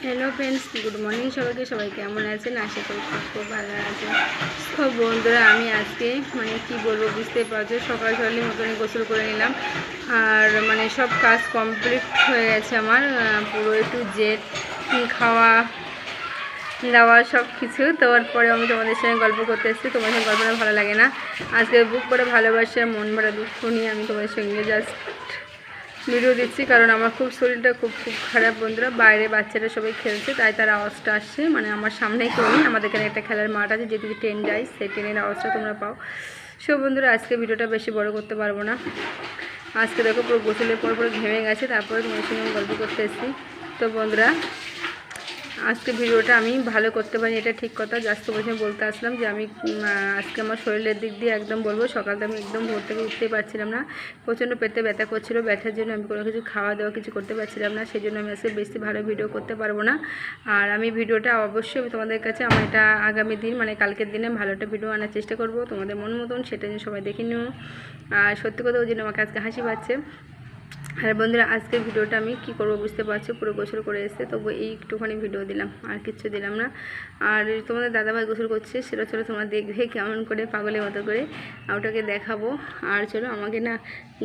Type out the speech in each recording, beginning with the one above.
Hello friends good morning सबाइके सबाई केमन आছেন आशा करी खूब ভালো আছেন। তো বন্ধুরা আমি আজকে কি বলবো বুঝতে পারছো, সকাল সকালে মতন গোসল করে নিলাম আর সব কাজ কমপ্লিট হয়ে গেছে আমার, পুরো একটু জেড খাওয়া দাওয়া সব কিছু। তারপরে আমি তোমাদের সঙ্গে গল্প করতে এসেছি। তোমার সঙ্গে গল্পটা ভালো লাগে না, আজকে বুক করে ভালোবাসা মন ভরা দুঃখ নিয়ে আমি তোমাদের সঙ্গে জাস্ট ভিডিও দিচ্ছি, কারণ আমার খুব শরীরটা খুব খারাপ বন্ধুরা। বাইরে বাচ্চারা সবাই খেলছে তাই তার আওয়াজটা আসছে, আমার সামনেই কেউ নেই, আমাদের এখানে একটা খেলার মাঠ আছে, যেদিকে ট্রেন যায় সেই ট্রেনের আওয়াজটা তোমরা পাও। সব বন্ধুরা আজকে ভিডিওটা বেশি বড় করতে পারবো না। আজকে দেখো পুরো গোসলের পর ঘেমে গেছে, তারপরে তোমার সঙ্গে গল্প করতে এসেছি। তো বন্ধুরা আজকে ভিডিওটা আমি ভালো করতে পারি এটা ঠিক কথা, জাস্ট বসে বলতে আসলাম যে আমি আজকে আমার শরীরের দিক দিয়ে একদম বলবো, সকালটা আমি একদম ভোর থেকে উঠতেই পারছিলাম না, প্রচণ্ড পেটে ব্যথা করছিল, ব্যথার জন্য আমি কোনো কিছু খাওয়া দাওয়া কিছু করতে পারছিলাম না, সেই জন্য আমি আজকে বেশি ভালো ভিডিও করতে পারবো না। আর আমি ভিডিওটা অবশ্যই আমি তোমাদের কাছে আমার এটা আগামী দিন কালকের দিনে ভালো একটা ভিডিও আনার চেষ্টা করব তোমাদের মন মতন, সেটা যেন সবাই দেখে নিও। আর সত্যি কথা ওই জন্য আমাকে আজকে হাসি পাচ্ছে। আর বন্ধুরা আজকের ভিডিওটা আমি কি করব বুঝতে পারছো, পুরো গোসল করে এসেছে, তবু এই একটুখানি ভিডিও দিলাম, আর কিচ্ছু দিলাম না। আর তোমাদের দাদাভাই গোসল করছে, সেটা চলো তোমরা দেখবে কেমন করে পাগলের মতো করে ওটাকে দেখাবো। আর চলো আমাকে না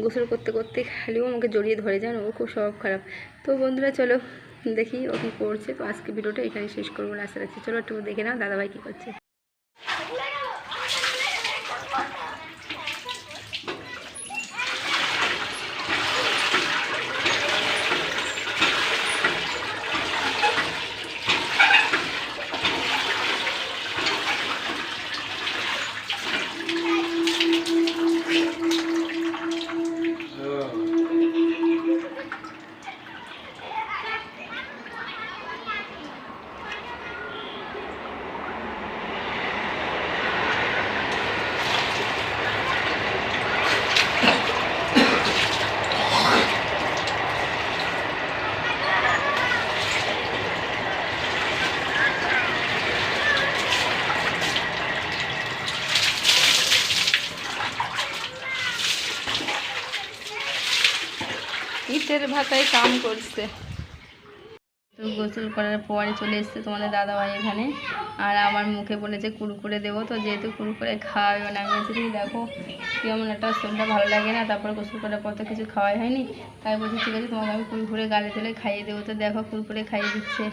গোসল করতে করতে খালিও আমাকে জড়িয়ে ধরে যান, ও খুব স্বভাব খারাপ। তো বন্ধুরা চলো দেখি ও কী করছে। তো আজকে ভিডিওটা এখানে শেষ করবো বলে আশা রাখছি। চলো একটু দেখে নাও দাদাভাই কী করছে। ইটের ভাতায় কাম করছে। তো গোসল করার পরে চলে এসছে তোমাদের দাদাভাই এখানে, আর আমার মুখে বলেছে কুরকুরে দেবো, তো যেহেতু কুরকুরে খাওয়াবে না, আমি বলছি দেখো কেমন একটা শরীরটা ভালো লাগে না, তারপরে গোসল করার পর তো কিছু খাওয়াই হয়নি, তাই বলছি ঠিক আছে তোমাকে আমি কুরকুরে গালে তুলে খাইয়ে দেবো। তো দেখো কুরকুরে খাইয়ে দিচ্ছে।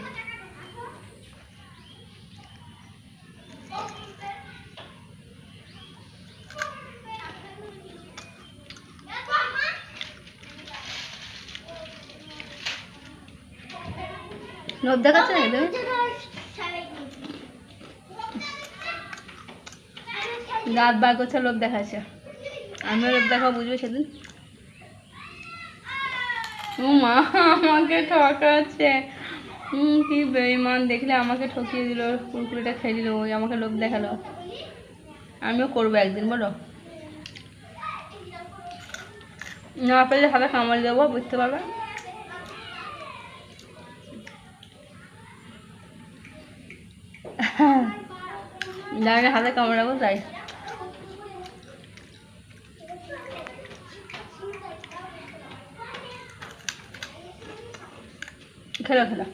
লোভ দেখাচ্ছে না দাঁত বার করছে, লোভ দেখাচ্ছে, আমিও লোভ দেখাও বুঝবে সেদিন। ও মা আমাকে ঠকাচ্ছে, কি বেঈমান, দেখলে আমাকে ঠকিয়ে দিল, কুরকুরেটা খেয়ে দিল, ওই আমাকে লোভ দেখালো। আমিও করবো একদিন, বলো না পেলে হাতে কামড় দেবো, বুঝতে পারবে। জানি হাতে কামড়াবো তাই। খেলো খেলো,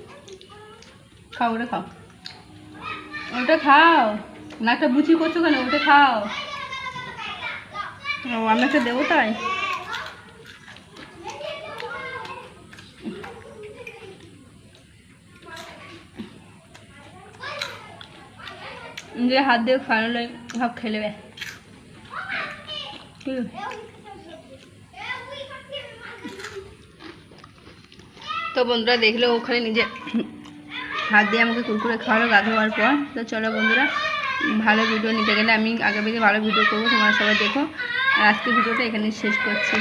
খাও ওটা খাও, ওটা খাও না, একটা বুঝি করছো কেন, ওটা খাও। ও আমি একটা দেবো তাই। যে হাত দিয়ে খাওয়ানো লাগে সব খেলেবে। তো বন্ধুরা দেখলে ওখানে নিজে হাত দিয়ে আমাকে কুরকুরে খাওয়ালো গা ধোয়ার পর। তো চলো বন্ধুরা ভালো ভিডিও নিতে গেলে আমি আগামী দিনে ভালো ভিডিও করবো, তোমরা সবাই দেখো। আর আজকে ভিডিওটা এখানে শেষ করছি।